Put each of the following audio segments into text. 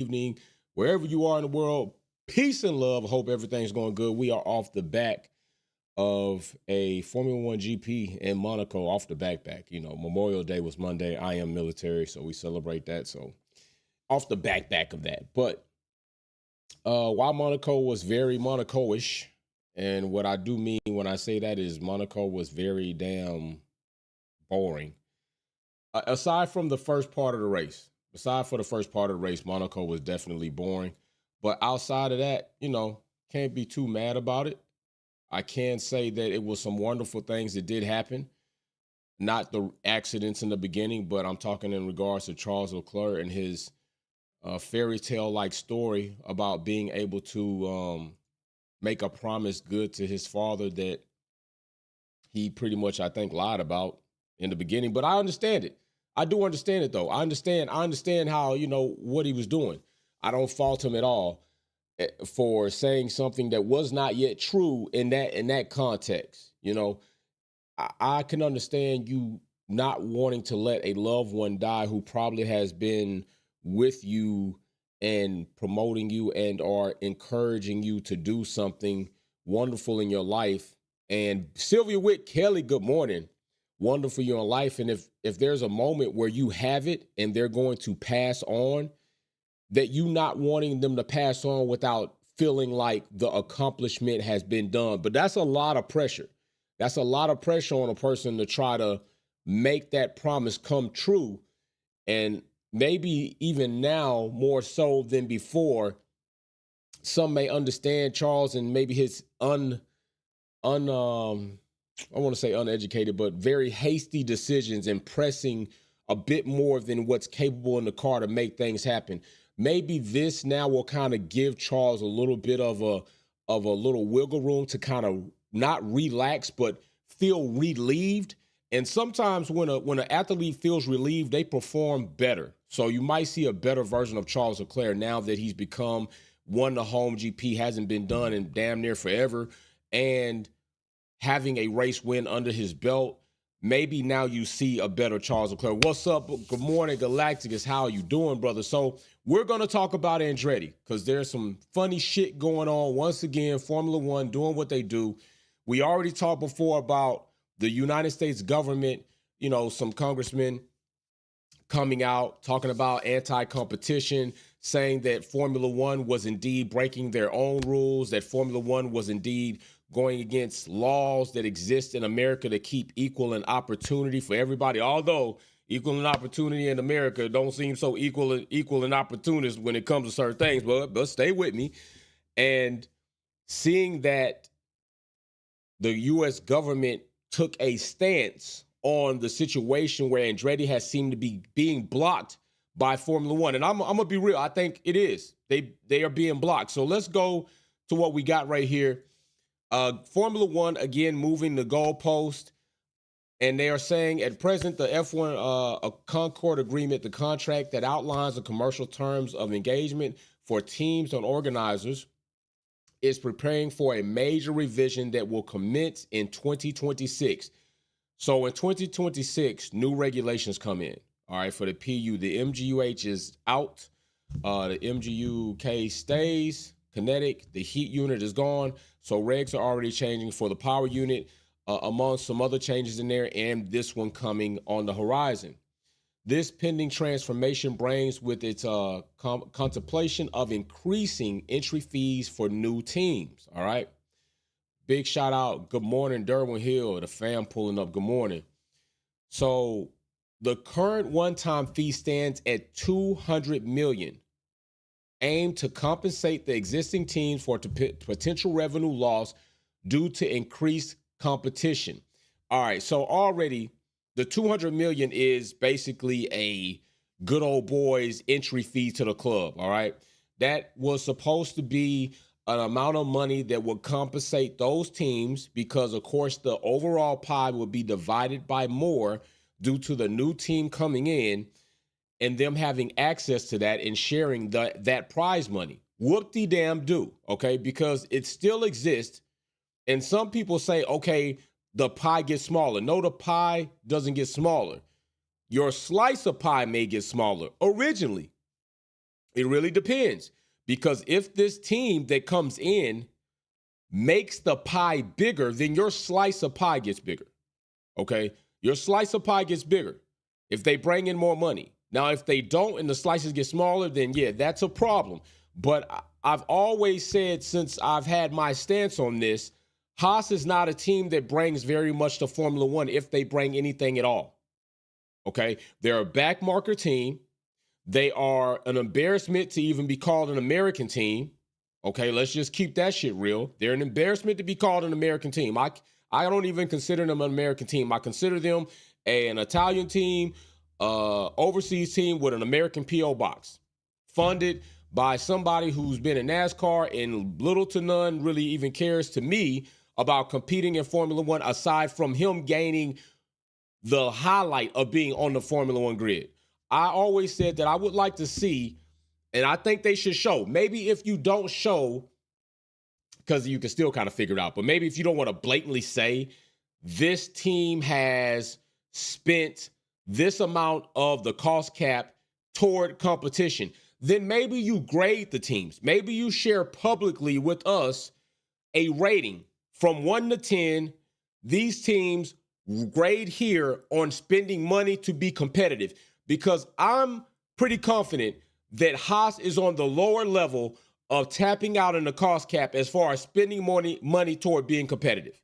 evening, wherever you are in the world. Peace and love. I hope everything's going good. We are off the back of a Formula One GP in Monaco, off the backpack. You know, Memorial Day was Monday. I am military, so we celebrate that. So off the backpack of that. But while Monaco was very Monaco-ish, and what I do mean when I say that is Monaco was very damn boring. Aside from the first part of the race, Monaco was definitely boring. But outside of that, can't be too mad about it. I can say that it was some wonderful things that did happen. Not the accidents in the beginning, but I'm talking in regards to Charles Leclerc and his fairy tale like story about being able to make a promise good to his father that he pretty much, I think, lied about in the beginning. But I understand it. I do understand it, though. I understand how, what he was doing. I don't fault him at all for saying something that was not yet true in that context. I can understand you not wanting to let a loved one die who probably has been with you and promoting you and are encouraging you to do something wonderful in your life. And Sylvia Witt Kelly, good morning. Wonderful in your life. And if there's a moment where you have it and they're going to pass on, that you not wanting them to pass on without feeling like the accomplishment has been done. But that's a lot of pressure. That's a lot of pressure on a person to try to make that promise come true. And maybe even now, more so than before, some may understand Charles and maybe his I want to say uneducated, but very hasty decisions and pressing a bit more than what's capable in the car to make things happen. Maybe this now will kind of give Charles a little bit of a little wiggle room to kind of not relax, but feel relieved. And sometimes when an athlete feels relieved, they perform better. So you might see a better version of Charles Leclerc now that he's won the home GP, hasn't been done in damn near forever, and having a race win under his belt. Maybe now you see a better Charles Leclerc. What's up? Good morning, Galacticus. How are you doing, brother? So we're going to talk about Andretti because there's some funny shit going on. Once again, Formula One doing what they do. We already talked before about the United States government, some congressmen coming out, talking about anti-competition, saying that Formula One was indeed breaking their own rules, that Formula One was indeed going against laws that exist in America to keep equal and opportunity for everybody. Although equal and opportunity in America don't seem so equal and opportunist when it comes to certain things, but stay with me. And seeing that the U.S. government took a stance on the situation where Andretti has seemed to be being blocked by Formula One. And I'm going to be real. I think it is. They are being blocked. So let's go to what we got right here. Formula One, again, moving the goalpost. And they are saying at present, the F1 a Concord agreement, the contract that outlines the commercial terms of engagement for teams and organizers, is preparing for a major revision that will commence in 2026. So in 2026, new regulations come in. All right, for the PU, the MGUH is out. The MGUK stays. Kinetic, the heat unit is gone. So regs are already changing for the power unit, among some other changes in there, and this one coming on the horizon. This pending transformation brings with its contemplation of increasing entry fees for new teams. All right. Big shout out. Good morning, Derwin Hill, the fam pulling up. Good morning. So the current one-time fee stands at $200 million, aimed to compensate the existing teams for potential revenue loss due to increased competition. All right, so already the $200 million is basically a good old boys entry fee to the club. All right, that was supposed to be an amount of money that would compensate those teams because, of course, the overall pie would be divided by more due to the new team coming in and them having access to that and sharing that prize money. Whoop-de-damn-do, okay? Because it still exists. And some people say, okay, the pie gets smaller. No, the pie doesn't get smaller. Your slice of pie may get smaller originally. It really depends, because if this team that comes in makes the pie bigger, then your slice of pie gets bigger. Okay? Your slice of pie gets bigger if they bring in more money. Now, if they don't and the slices get smaller, then yeah, that's a problem. But I've always said, since I've had my stance on this, Haas is not a team that brings very much to Formula One, if they bring anything at all. Okay? They're a backmarker team. They are an embarrassment to even be called an American team. Okay, let's just keep that shit real. They're an embarrassment to be called an American team. I don't even consider them an American team. I consider them an Italian team, overseas team with an American P.O. box, funded by somebody who's been in NASCAR and little to none really even cares to me about competing in Formula One, aside from him gaining the highlight of being on the Formula One grid. I always said that I would like to see, and I think they should show. Maybe if you don't show, because you can still kind of figure it out, but maybe if you don't want to blatantly say this team has spent this amount of the cost cap toward competition, then maybe you grade the teams. Maybe you share publicly with us a rating from 1 to 10. These teams grade here on spending money to be competitive, because I'm pretty confident that Haas is on the lower level of tapping out in the cost cap as far as spending money toward being competitive.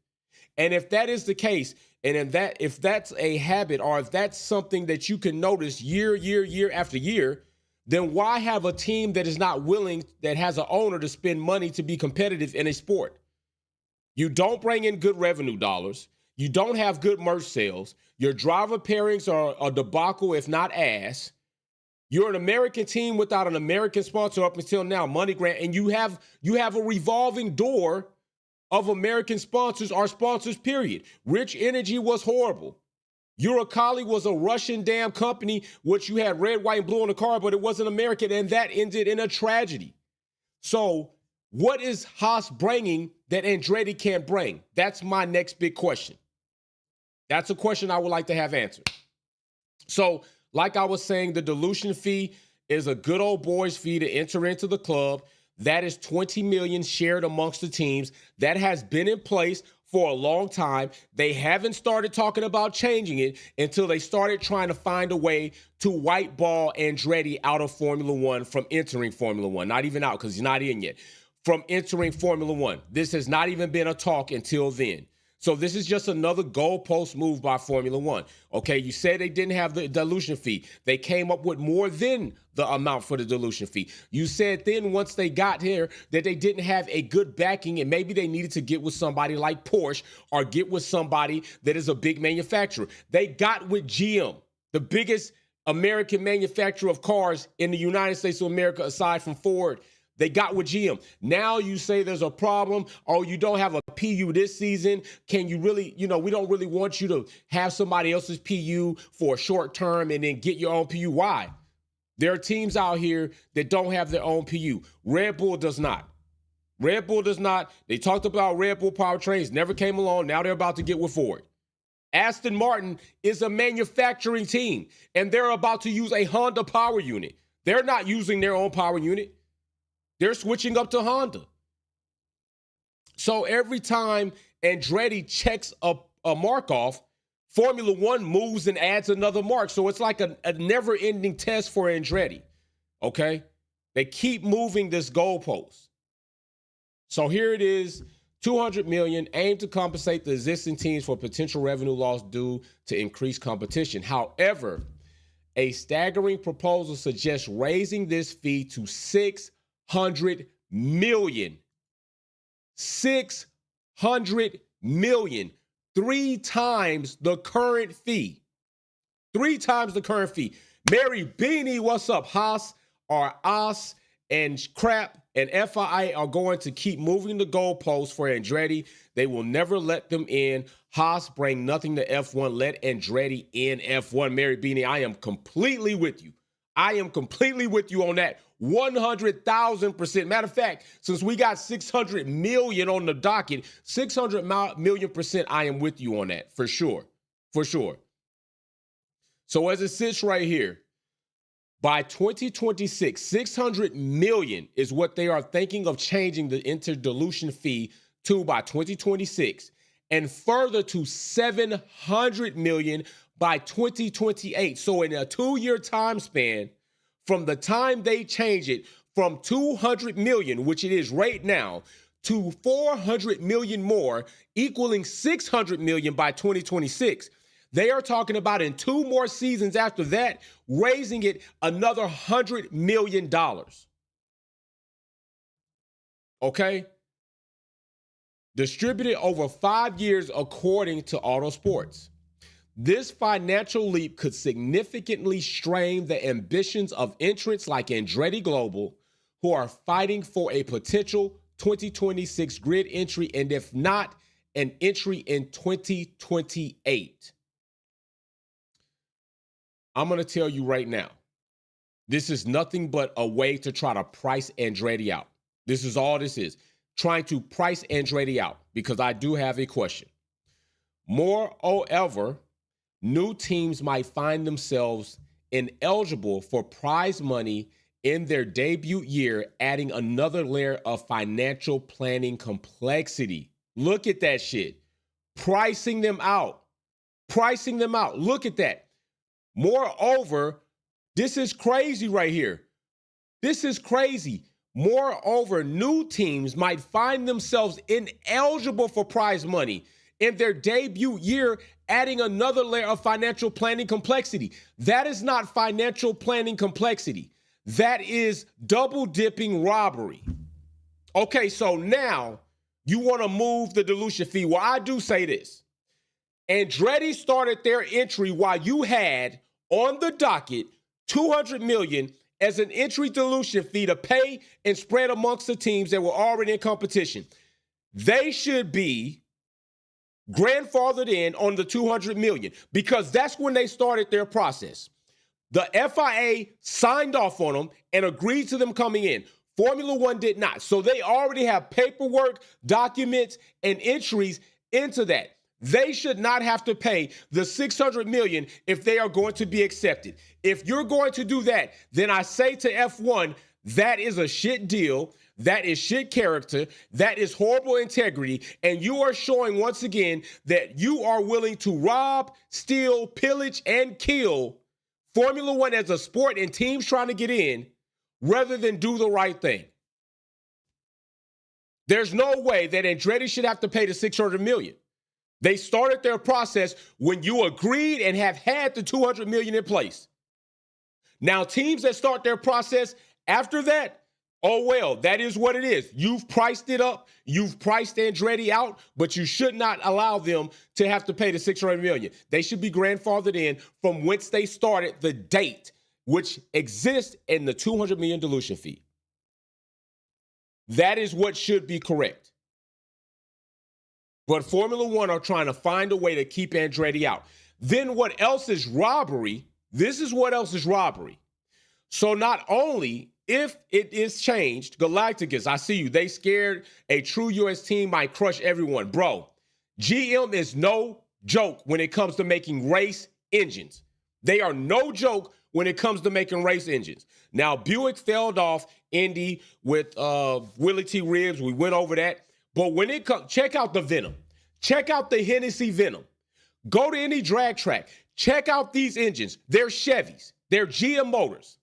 And if that is the case, and if that's a habit, or if that's something that you can notice year after year, then why have a team that is not willing, that has an owner to spend money to be competitive in a sport? You don't bring in good revenue dollars. You don't have good merch sales. Your driver pairings are a debacle, if not ass. You're an American team without an American sponsor up until now, MoneyGram, and you have a revolving door of American sponsors, or sponsors, period. Rich Energy was horrible. Uralkali was a Russian damn company, which you had red, white, and blue on the car, but it wasn't American, and that ended in a tragedy. So what is Haas bringing that Andretti can't bring? That's my next big question. That's a question I would like to have answered. So, like I was saying, the dilution fee is a good old boys fee to enter into the club. That is $20 million shared amongst the teams. That has been in place for a long time. They haven't started talking about changing it until they started trying to find a way to whiteball Andretti out of Formula One, from entering Formula One. Not even out, because he's not in yet. From entering Formula One. This has not even been a talk until then. So this is just another goalpost move by Formula One. Okay, you said they didn't have the dilution fee. They came up with more than the amount for the dilution fee. You said then, once they got here, that they didn't have a good backing, and maybe they needed to get with somebody like Porsche, or get with somebody that is a big manufacturer. They got with GM, the biggest American manufacturer of cars in the United States of America, aside from Ford. They got with GM. Now you say there's a problem. Oh, you don't have a PU this season. Can you really, we don't really want you to have somebody else's PU for a short term and then get your own PU. Why? There are teams out here that don't have their own PU. Red Bull does not. Red Bull does not. They talked about Red Bull powertrains, never came along. Now they're about to get with Ford. Aston Martin is a manufacturing team, and they're about to use a Honda power unit. They're not using their own power unit. They're switching up to Honda. So every time Andretti checks a mark off, Formula One moves and adds another mark. So it's like a never-ending test for Andretti, okay? They keep moving this goalpost. So here it is, $200 million, aimed to compensate the existing teams for potential revenue loss due to increased competition. However, a staggering proposal suggests raising this fee to $600 million. $600 million. 3 times the current fee. 3 times the current fee. Mary Beanie, what's up? Haas or As and Crap and FIA are going to keep moving the goalposts for Andretti. They will never let them in. Haas bring nothing to F1. Let Andretti in F1. Mary Beanie, I am completely with you. I am completely with you on that. 100,000%. Matter of fact, since we got 600 million on the docket, 600 million%, I am with you on that, for sure. For sure. So as it sits right here, By 2026, 600 million is what they are thinking of changing the inter-dilution fee to by 2026, and further to 700 million by 2028. So in a 2-year time span, from the time they change it from 200 million, which it is right now, to 400 million more, equaling 600 million by 2026. They are talking about in 2 more seasons after that, raising it another $100 million. Okay? Distributed over 5 years according to Autosports. This financial leap could significantly strain the ambitions of entrants like Andretti Global, who are fighting for a potential 2026 grid entry, and if not, an entry in 2028. I'm going to tell you right now, this is nothing but a way to try to price Andretti out. This is all this is, trying to price Andretti out, because I do have a question. Moreover, new teams might find themselves ineligible for prize money in their debut year, adding another layer of financial planning complexity. Look at that shit. Pricing them out. Pricing them out. Look at that. Moreover, this is crazy right here. This is crazy. Moreover, new teams might find themselves ineligible for prize money in their debut year, adding another layer of financial planning complexity. That is not financial planning complexity. That is double dipping robbery. Okay, so now you want to move the dilution fee. Well, I do say this. Andretti started their entry while you had on the docket $200 million as an entry dilution fee to pay and spread amongst the teams that were already in competition. They should be grandfathered in on the $200 million, because that's when they started their process. The FIA signed off on them and agreed to them coming in. Formula One did not. So they already have paperwork, documents, and entries into that. They should not have to pay the $600 million if they are going to be accepted. If you're going to do that, then I say to F1, that is a shit deal. That is shit character. That is horrible integrity. And you are showing once again that you are willing to rob, steal, pillage, and kill Formula One as a sport and teams trying to get in, rather than do the right thing. There's no way that Andretti should have to pay the $600 million. They started their process when you agreed and have had the $200 million in place. Now, teams that start their process after that, oh, well, that is what it is. You've priced it up. You've priced Andretti out, but you should not allow them to have to pay the $600 million. They should be grandfathered in from whence they started the date, which exists in the $200 million dilution fee. That is what should be correct. But Formula One are trying to find a way to keep Andretti out. Then what else is robbery? This is what else is robbery. So not only if it is changed, Galacticus, I see you. They scared a true U.S. team might crush everyone. Bro, GM is no joke when it comes to making race engines. They are no joke when it comes to making race engines. Now, Buick failed off Indy with Willie T. Ribbs. We went over that. But when it comes, check out the Venom. Check out the Hennessy Venom. Go to any drag track. Check out these engines. They're Chevys. They're GM motors.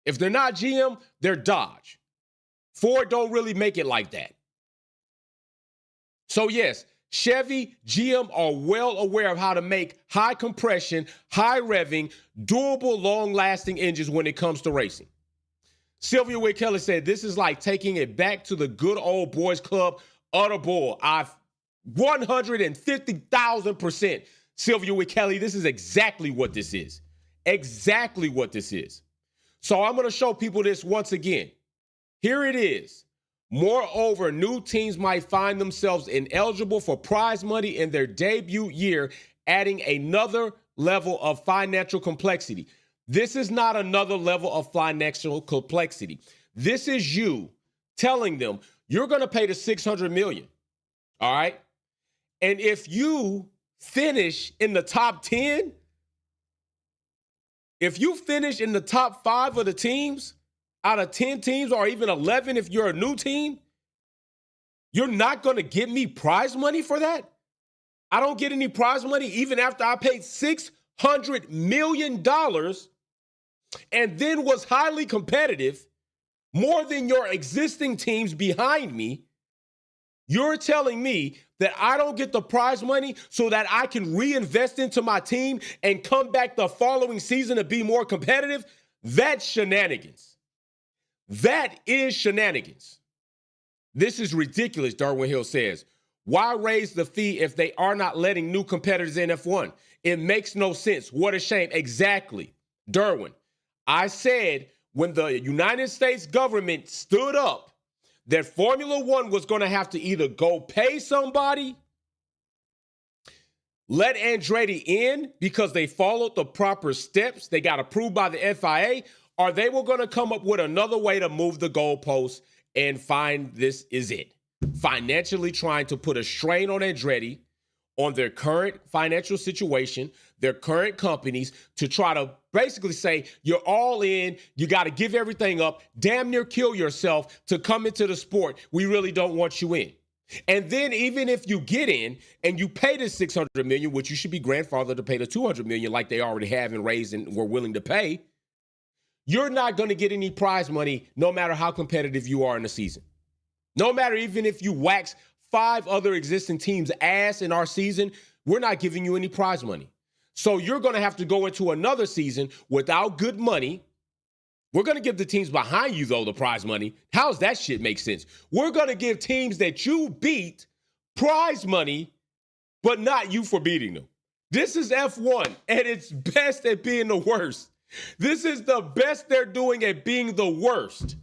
If they're not GM, they're Dodge. Ford don't really make it like that. So yes, Chevy, GM are well aware of how to make high compression, high revving, durable, long-lasting engines when it comes to racing. Sylvia Witt Kelly said, this is like taking it back to the good old boys club of the bull. I've 150,000%. Sylvia Witt Kelly, this is exactly what this is. Exactly what this is. So I'm going to show people this once again. Here it is. Moreover, new teams might find themselves ineligible for prize money in their debut year, adding another level of financial complexity. This is not another level of financial complexity. This is you telling them you're going to pay the $600 million. All right. And if you finish in the top 10, If you finish in the top 5 of the teams out of 10 teams, or even 11 if you're a new team, you're not going to give me prize money for that? I don't get any prize money even after I paid $600 million and then was highly competitive, more than your existing teams behind me. You're telling me that I don't get the prize money so that I can reinvest into my team and come back the following season to be more competitive? That's shenanigans. That is shenanigans. This is ridiculous, Darwin Hill says. Why raise the fee if they are not letting new competitors in F1? It makes no sense. What a shame. Exactly. Derwin, I said when the United States government stood up that Formula One was going to have to either go pay somebody, let Andretti in because they followed the proper steps, they got approved by the FIA, or they were going to come up with another way to move the goalposts and find this is it. Financially trying to put a strain on Andretti, on their current financial situation, their current companies, to try to basically say, you're all in, you got to give everything up, damn near kill yourself to come into the sport. We really don't want you in. And then even if you get in and you pay the $600 million, which you should be grandfathered to pay the $200 million like they already have and raised and were willing to pay, you're not going to get any prize money no matter how competitive you are in the season. No matter even if you wax 5 other existing teams' ass in our season, we're not giving you any prize money. So you're going to have to go into another season without good money. We're going to give the teams behind you, though, the prize money. How's that shit make sense? We're going to give teams that you beat prize money, but not you for beating them. This is F1 at its best at being the worst. This is the best they're doing at being the worst.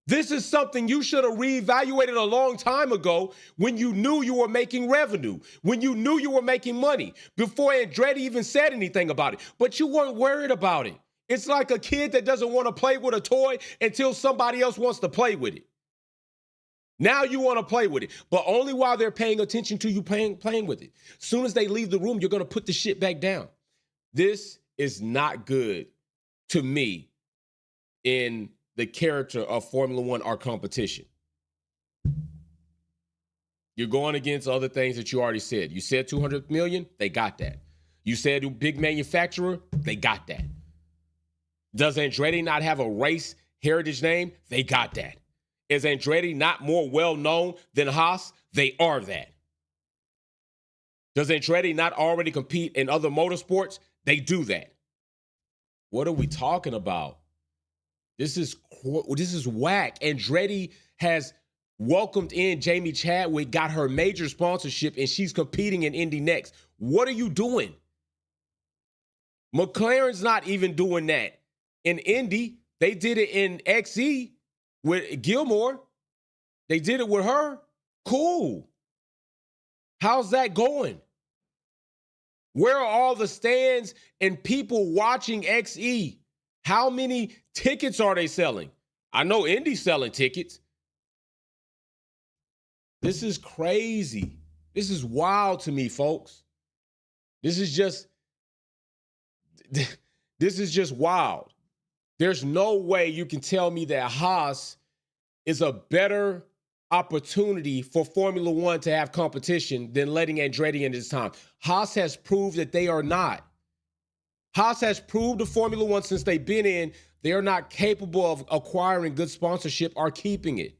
This is something you should have reevaluated a long time ago when you knew you were making revenue, when you knew you were making money, before Andretti even said anything about it. But you weren't worried about it. It's like a kid that doesn't want to play with a toy until somebody else wants to play with it. Now you want to play with it, but only while they're paying attention to you playing with it. As soon as they leave the room, you're going to put the shit back down. This is not good to me in the character of Formula One, our competition. You're going against other things that you already said. You said 200 million, they got that. You said big manufacturer, they got that. Does Andretti not have a race heritage name? They got that. Is Andretti not more well-known than Haas? They are that. Does Andretti not already compete in other motorsports? They do that. What are we talking about? This is whack. Andretti has welcomed in Jamie Chadwick, got her major sponsorship, and she's competing in Indy next. What are you doing? McLaren's not even doing that. In Indy, they did it in XE with Gilmore. They did it with her. Cool. How's that going? Where are all the stands and people watching XE? How many tickets are they selling? I know Indy's selling tickets. This is crazy. This is wild to me, folks. This is just wild. There's no way you can tell me that Haas is a better opportunity for Formula One to have competition than letting Andretti in this time. Haas has proved that they are not. Haas has proved to Formula One since they've been in, they are not capable of acquiring good sponsorship or keeping it.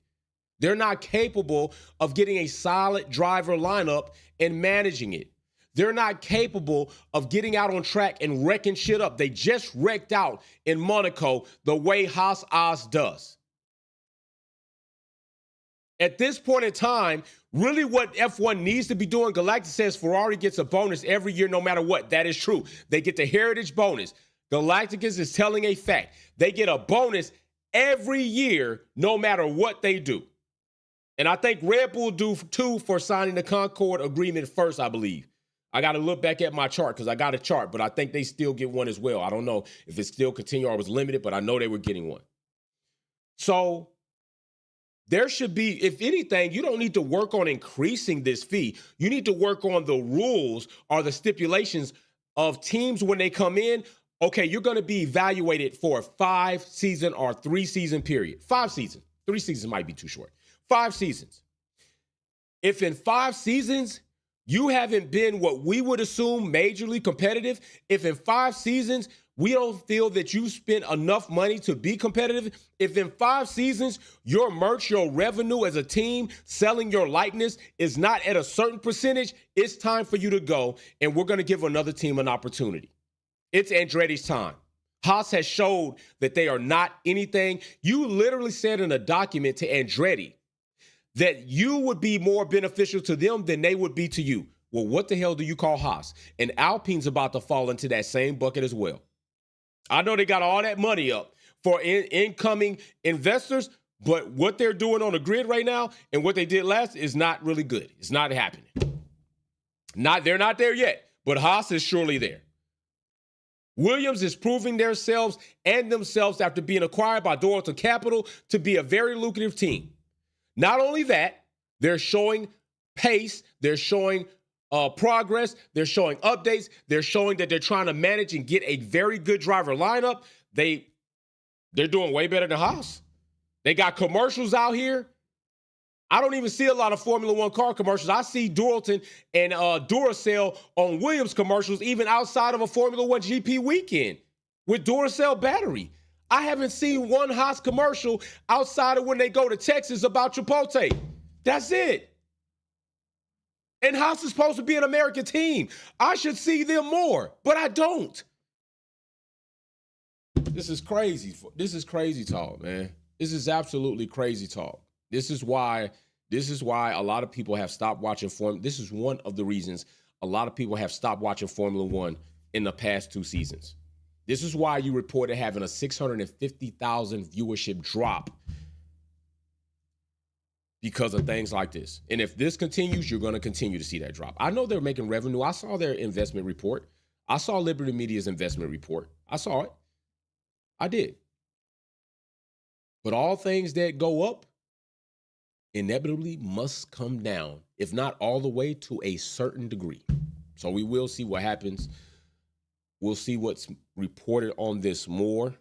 They're not capable of getting a solid driver lineup and managing it. They're not capable of getting out on track and wrecking shit up. They just wrecked out in Monaco the way Haas Oz does. At this point in time, really what F1 needs to be doing, Galactic says Ferrari gets a bonus every year no matter what. That is true. They get the heritage bonus. Galacticus is telling a fact. They get a bonus every year no matter what they do. And I think Red Bull do too for signing the Concord agreement first, I believe. I got to look back at my chart because I got a chart, but I think they still get one as well. I don't know if it still continued or was limited, but I know they were getting one. So there should be, if anything, you don't need to work on increasing this fee. You need to work on the rules or the stipulations of teams when they come in. Okay, you're going to be evaluated for a 5-season or 3-season period. 5 seasons. 3 seasons might be too short. 5 seasons. If in 5 seasons you haven't been what we would assume majorly competitive, if in 5 seasons we don't feel that you spent enough money to be competitive, if in 5 seasons your merch, your revenue as a team, selling your likeness is not at a certain percentage, it's time for you to go, and we're going to give another team an opportunity. It's Andretti's time. Haas has showed that they are not anything. You literally said in a document to Andretti that you would be more beneficial to them than they would be to you. Well, what the hell do you call Haas? And Alpine's about to fall into that same bucket as well. I know they got all that money up for incoming investors, but what they're doing on the grid right now and what they did last is not really good. It's not happening. They're not there yet, but Haas is surely there. Williams is proving themselves after being acquired by Doralton Capital to be a very lucrative team. Not only that, they're showing pace, they're showing progress, they're showing updates, they're showing that they're trying to manage and get a very good driver lineup. They're doing way better than Haas. They got commercials out here. I don't even see a lot of Formula One car commercials. I see Doralton and Duracell on Williams commercials even outside of a Formula One GP weekend with Duracell battery. I haven't seen one Haas commercial outside of when they go to Texas about Chipotle. That's it. And Haas is supposed to be an American team. I should see them more, but I don't. This is crazy. This is crazy talk, man. This is absolutely crazy talk. This is why a lot of people have stopped watching Formula. This is one of the reasons a lot of people have stopped watching Formula One in the past 2 seasons. This is why you reported having a 650,000 viewership drop because of things like this. And if this continues, you're going to continue to see that drop. I know they're making revenue. I saw their investment report. I saw Liberty Media's investment report. I saw it. I did. But all things that go up inevitably must come down, if not all the way, to a certain degree. So we will see what happens. We'll see what's reported on this more.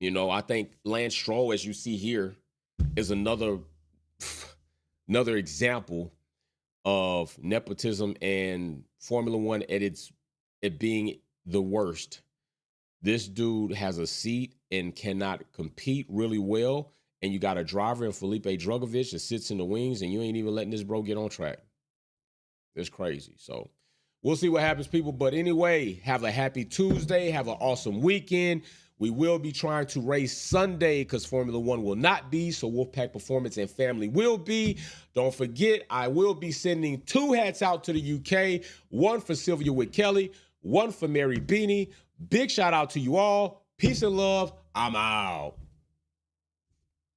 You know, I think Lance Stroll, as you see here, is another example of nepotism and Formula One at it being the worst. This dude has a seat and cannot compete really well. And you got a driver in Felipe Drugovich that sits in the wings, and you ain't even letting this bro get on track. It's crazy. So we'll see what happens, people. But anyway, have a happy Tuesday. Have an awesome weekend. We will be trying to race Sunday because Formula One will not be. So Wolfpack Performance and Family will be. Don't forget, I will be sending 2 hats out to the UK. One for Sylvia with Kelly. One for Mary Beanie. Big shout out to you all. Peace and love. I'm out.